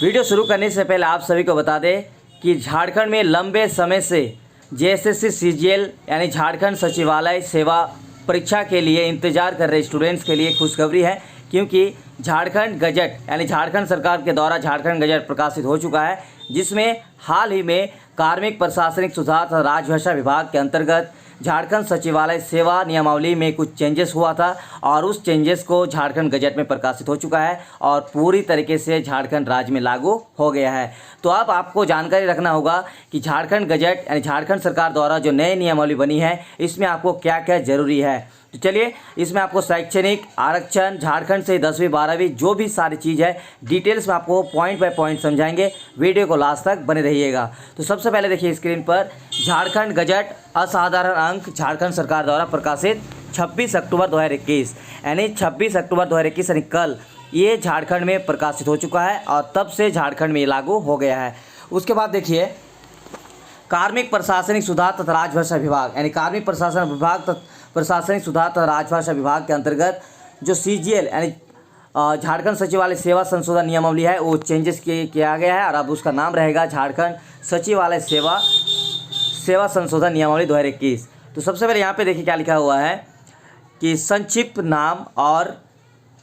Video शुरू करने से पहले आप सभी को बता दें कि झारखंड में लंबे समय से जेएसएससी सीजीएल यानी झारखंड सचिवालय सेवा परीक्षा के लिए इंतजार कर रहे स्टूडेंट्स के लिए खुशखबरी है, क्योंकि झारखंड गजट यानी झारखंड सरकार के द्वारा झारखंड गजट प्रकाशित हो चुका है, जिसमें हाल ही में कार्मिक प्रशासनिक सुधार तथा राजभाषा विभाग के अंतर्गत झारखंड सचिवालय सेवा नियमावली में कुछ चेंजेस हुआ था और उस चेंजेस को झारखंड गजट में प्रकाशित हो चुका है और पूरी तरीके से झारखंड राज्य में लागू हो गया है। तो अब आपको जानकारी रखना होगा कि झारखंड गजट यानी झारखंड सरकार द्वारा जो नई नियमावली बनी है इसमें आपको क्या क्या जरूरी है। तो चलिए, इसमें आपको शैक्षणिक आरक्षण, झारखंड से 10वीं 12वीं जो भी सारी चीज़ है डिटेल्स में आपको पॉइंट बाय पॉइंट समझाएंगे। वीडियो को लास्ट तक बने रहिएगा। तो सबसे पहले देखिए स्क्रीन पर झारखंड गजट असाधारण अंक झारखंड सरकार द्वारा प्रकाशित 26 अक्टूबर 2021 यानी 26 अक्टूबर 2021 यानी कल ये झारखंड में प्रकाशित हो चुका है और तब से झारखंड में लागू हो गया है। उसके बाद देखिए कार्मिक प्रशासनिक सुधार तथा राजभाषा विभाग यानी कार्मिक प्रशासनिक सुधार तथा राजभाषा विभाग के अंतर्गत जो सीजीएल यानी झारखंड सचिवालय सेवा संशोधन नियमावली है वो चेंजेस किया गया है और अब उसका नाम रहेगा झारखंड सचिवालय सेवा संशोधन नियमावली 2021। तो सबसे पहले यहाँ पे देखिए क्या लिखा हुआ है कि संक्षिप्त नाम और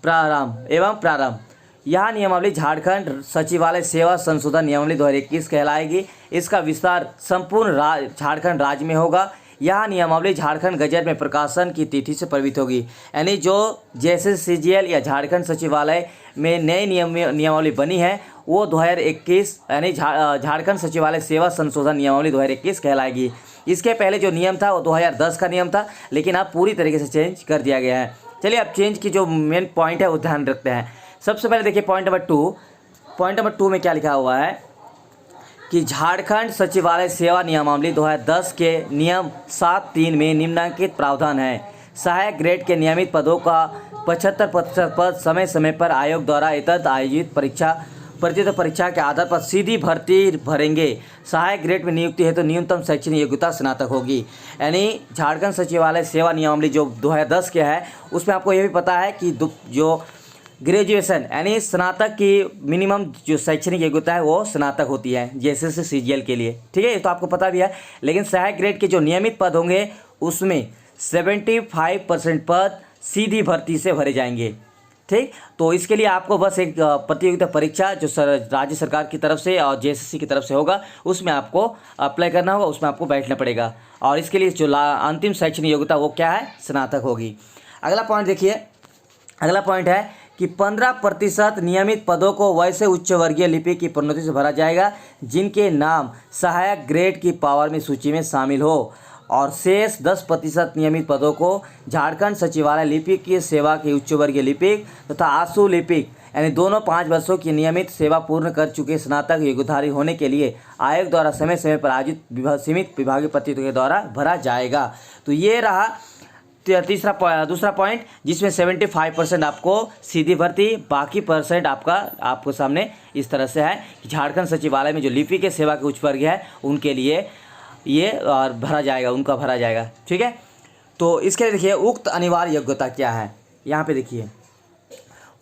प्रारंभ यह नियमावली झारखंड सचिवालय सेवा संशोधन नियमावली 2021 कहलाएगी। इसका विस्तार संपूर्ण झारखंड राज्य में होगा। यह नियमावली झारखंड गजट में प्रकाशन की तिथि से प्रभावित होगी, यानी जो जैसे सीजीएल या झारखंड सचिवालय में नई नियमावली बनी है वो 2021 यानी झारखंड सचिवालय सेवा संशोधन नियमावली 2021 कहलाएगी। इसके पहले जो नियम था वो 2010 का नियम था, लेकिन अब पूरी तरीके से चेंज कर दिया गया है। चलिए अब चेंज की जो मेन पॉइंट है वो ध्यान रखते हैं। सबसे पहले देखिए पॉइंट नंबर 2 में क्या लिखा हुआ है कि झारखंड सचिवालय सेवा नियमावली 2010 के नियम 7(3) में निम्नलिखित प्रावधान है। सहायक ग्रेड के नियमित पदों का 75% पद समय समय पर आयोग द्वारा आयोजित परीक्षा के आधार पर सीधी भर्ती भरेंगे। सहायक ग्रेड में नियुक्ति है तो न्यूनतम शैक्षणिक योग्यता स्नातक होगी। यानी झारखंड सचिवालय सेवा नियमावली जो 2010 के है उसमें आपको ये भी पता है कि जो ग्रेजुएशन यानी स्नातक की मिनिमम जो शैक्षणिक योग्यता है वो स्नातक होती है जेएसएससी सीजीएल के लिए, ठीक है, ये तो आपको पता भी है। लेकिन सहायक ग्रेड के जो नियमित पद होंगे उसमें 75% पद सीधी भर्ती से भरे जाएंगे, ठीक। तो इसके लिए आपको बस एक प्रतियोगिता परीक्षा जो राज्य सरकार की तरफ से और जेएसएससी की तरफ से होगा उसमें आपको अप्लाई करना होगा, उसमें आपको बैठना पड़ेगा और इसके लिए जो अंतिम शैक्षणिक योग्यता वो क्या है, स्नातक होगी। अगला पॉइंट देखिए, अगला पॉइंट है कि 15% नियमित पदों को वैसे उच्च वर्गीय लिपि की प्रोन्नति से भरा जाएगा जिनके नाम सहायक ग्रेड की पावर में सूची में शामिल हो और शेष 10% नियमित पदों को झारखंड सचिवालय लिपिक की सेवा के उच्च वर्गीय लिपिक तथा आशु लिपिक यानी दोनों 5 वर्षों की नियमित सेवा पूर्ण कर चुके स्नातक योग्यधारी होने के लिए आयोग द्वारा समय समय पर आयोजित सीमित विभागीय प्रतियोगिता के द्वारा भरा जाएगा। तो ये रहा दूसरा पॉइंट जिसमें 75% आपको सीधी भर्ती, बाकी परसेंट आपको सामने इस तरह से है कि झारखंड सचिवालय में जो लिपि के सेवा के उच्च वर्ग है उनके लिए ये भरा जाएगा, ठीक है। तो इसके लिए देखिए उक्त अनिवार्य योग्यता क्या है। यहाँ पे देखिए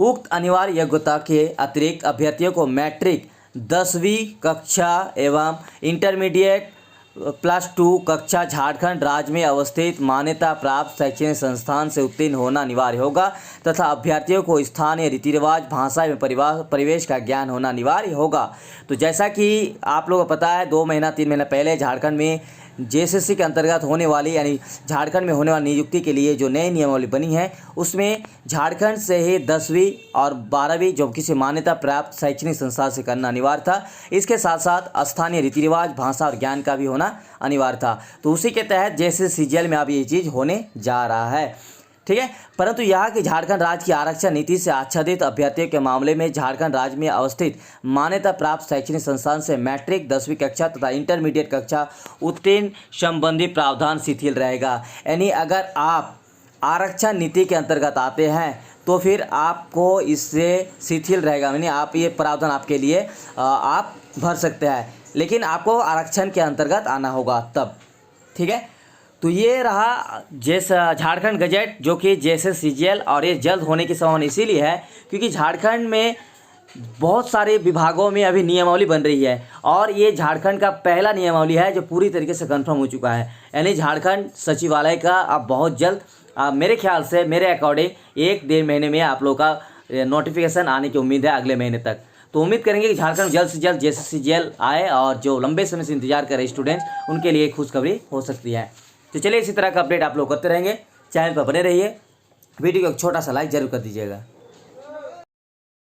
उक्त अनिवार्य योग्यता के अतिरिक्त अभ्यर्थियों को मैट्रिक 10वीं कक्षा एवं इंटरमीडिएट +2 कक्षा झारखंड राज्य में अवस्थित मान्यता प्राप्त शैक्षणिक संस्थान से उत्तीर्ण होना अनिवार्य होगा तथा अभ्यर्थियों को स्थानीय रीति रिवाज, भाषा एवं परिवेश का ज्ञान होना अनिवार्य होगा। तो जैसा कि आप लोगों को पता है 2 महीना 3 महीना पहले झारखंड में जेएसएससी के अंतर्गत होने वाली यानी झारखंड में होने वाली नियुक्ति के लिए जो नई नियमावली बनी है उसमें झारखंड से ही 10वीं और 12वीं जो किसी मान्यता प्राप्त शैक्षणिक संस्थान से करना अनिवार्य था। इसके साथ साथ स्थानीय रीति रिवाज, भाषा और ज्ञान का भी होना अनिवार्य था। तो उसी के तहत जैसे सीजीएल में अब ये चीज़ होने जा रहा है, ठीक है। परंतु यहाँ की झारखंड राज्य की आरक्षण नीति से आच्छादित अभ्यर्थियों के मामले में झारखंड राज्य में अवस्थित मान्यता प्राप्त शैक्षणिक संस्थान से मैट्रिक 10वीं कक्षा तथा इंटरमीडिएट कक्षा उत्तीर्ण संबंधी प्रावधान शिथिल रहेगा। यानी अगर आप आरक्षण नीति के अंतर्गत आते हैं तो फिर आपको इससे शिथिल रहेगा, यानी आप ये प्रावधान आपके लिए आप भर सकते हैं, लेकिन आपको आरक्षण के अंतर्गत आना होगा तब, ठीक है। तो ये रहा जैसा झारखंड गजट जो कि जैसे सीजीएल और ये जल्द होने की संभावना इसीलिए है क्योंकि झारखंड में बहुत सारे विभागों में अभी नियमावली बन रही है और ये झारखंड का पहला नियमावली है जो पूरी तरीके से कंफर्म हो चुका है। यानी झारखंड सचिवालय का अब बहुत जल्द मेरे ख्याल से, मेरे अकॉर्डिंग 1-1.5 महीने में आप लोगों का नोटिफिकेशन आने की उम्मीद है अगले महीने तक। तो उम्मीद करेंगे कि झारखंड जल्द से जल्द JSSCGL आए और जो लंबे समय से इंतजार कर रहे स्टूडेंट्स उनके लिए खुशखबरी हो सकती है। तो चलिए इसी तरह का अपडेट आप लोग करते रहेंगे, चैनल पर बने रहिए, वीडियो को एक छोटा सा लाइक जरूर कर दीजिएगा।